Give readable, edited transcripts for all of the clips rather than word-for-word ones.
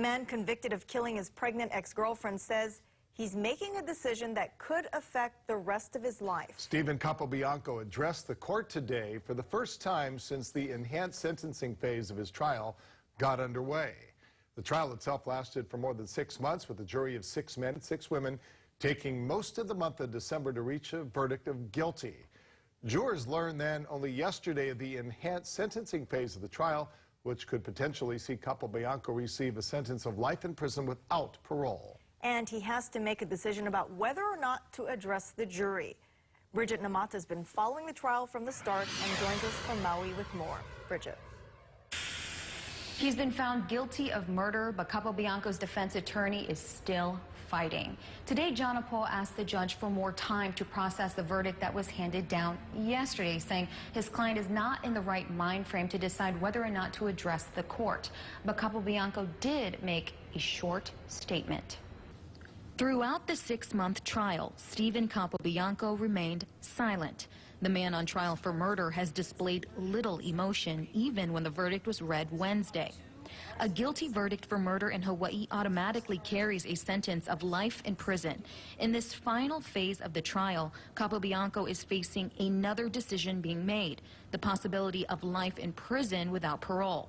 man convicted of killing his pregnant ex-girlfriend says he's making a decision that could affect the rest of his life. Stephen Capobianco addressed the court today for the first time since the enhanced sentencing phase of his trial got underway. The trial itself lasted for more than 6 months, with a jury of 6 men and 6 women taking most of the month of December to reach a verdict of guilty. Jurors learned then only yesterday of the enhanced sentencing phase of the trial, which could potentially see Capobianco receive a sentence of life in prison without parole. And he has to make a decision about whether or not to address the jury. Bridget Namata has been following the trial from the start and joins us from Maui with more. Bridget. He's been found guilty of murder, but Capobianco's defense attorney is still fighting. Today, John Apo asked the judge for more time to process the verdict that was handed down yesterday, saying his client is not in the right mind frame to decide whether or not to address the court. But Capobianco did make a short statement. Throughout the 6-month trial, Stephen Capobianco remained silent. The man on trial for murder has displayed little emotion, even when the verdict was read Wednesday. A guilty verdict for murder in Hawaii automatically carries a sentence of life in prison. In this final phase of the trial, Capobianco is facing another decision being made, the possibility of life in prison without parole.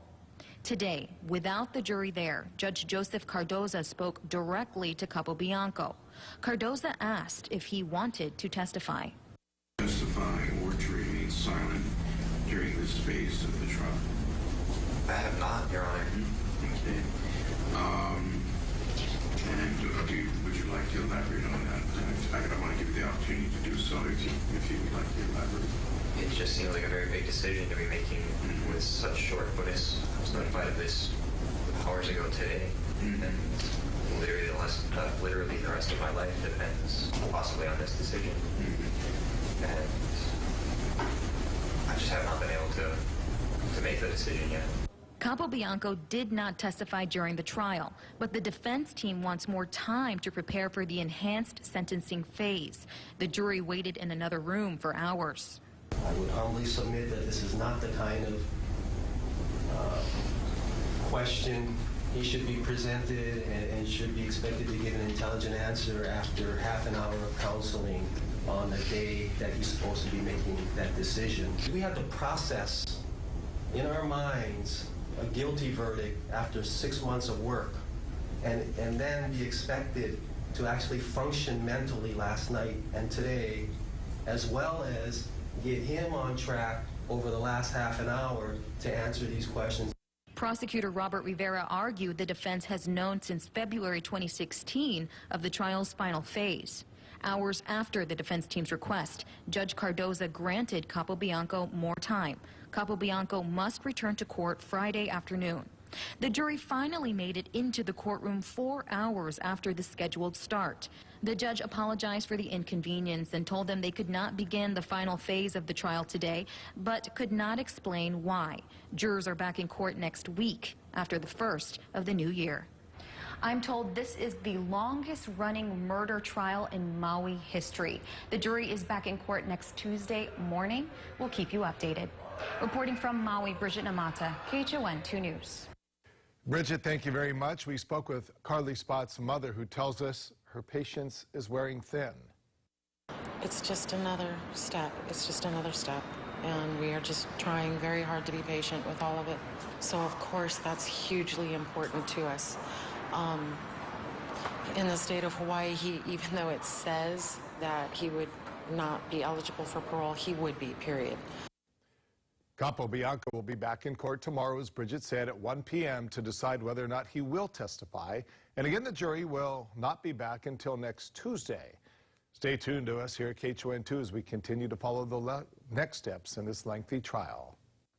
Today, without the jury there, Judge Joseph Cardoza spoke directly to Capobianco. Cardoza asked if he wanted to testify. Testify or to remain silent during this phase of the trial? I have not, Your Honor. Okay. Would you like to elaborate on that? I want to give you the opportunity to do so if you would like to elaborate. It just seems like a very big decision to be making with such short notice. I was notified of this hours ago today, and literally the rest of my life depends possibly on this decision. And I just have not been able to make the decision yet. Capobianco did not testify during the trial, but the defense team wants more time to prepare for the enhanced sentencing phase. The jury waited in another room for hours. I would humbly submit that this is not the kind of question he should be presented and should be expected to give an intelligent answer after half an hour of counseling on the day that he's supposed to be making that decision. We have to process in our minds a guilty verdict after 6 months of work and then be expected to actually function mentally last night and today, as well as get him on track over the last half an hour to answer these questions. Prosecutor Robert Rivera argued the defense has known since February 2016 of the trial's final phase. Hours after the defense team's request, Judge Cardoza granted Capobianco more time. Capobianco must return to court Friday afternoon. The jury finally made it into the courtroom 4 hours after the scheduled start. The judge apologized for the inconvenience and told them they could not begin the final phase of the trial today, but could not explain why. Jurors are back in court next week after the first of the new year. I'm told this is the longest-running murder trial in Maui history. The jury is back in court next Tuesday morning. We'll keep you updated. Reporting from Maui, Bridget Namata, KHON 2 News. Bridget, thank you very much. We spoke with Carly Spott's mother, who tells us her patience is wearing thin. It's just another step. It's just another step. And we are just trying very hard to be patient with all of it. So, of course, that's hugely important to us. In the state of Hawaii, even though it says that he would not be eligible for parole, he would be, period. Capobianco will be back in court tomorrow, as Bridget said, at 1 p.m. to decide whether or not he will testify. And again, the jury will not be back until next Tuesday. Stay tuned to us here at KHON2 as we continue to follow the next steps in this lengthy trial.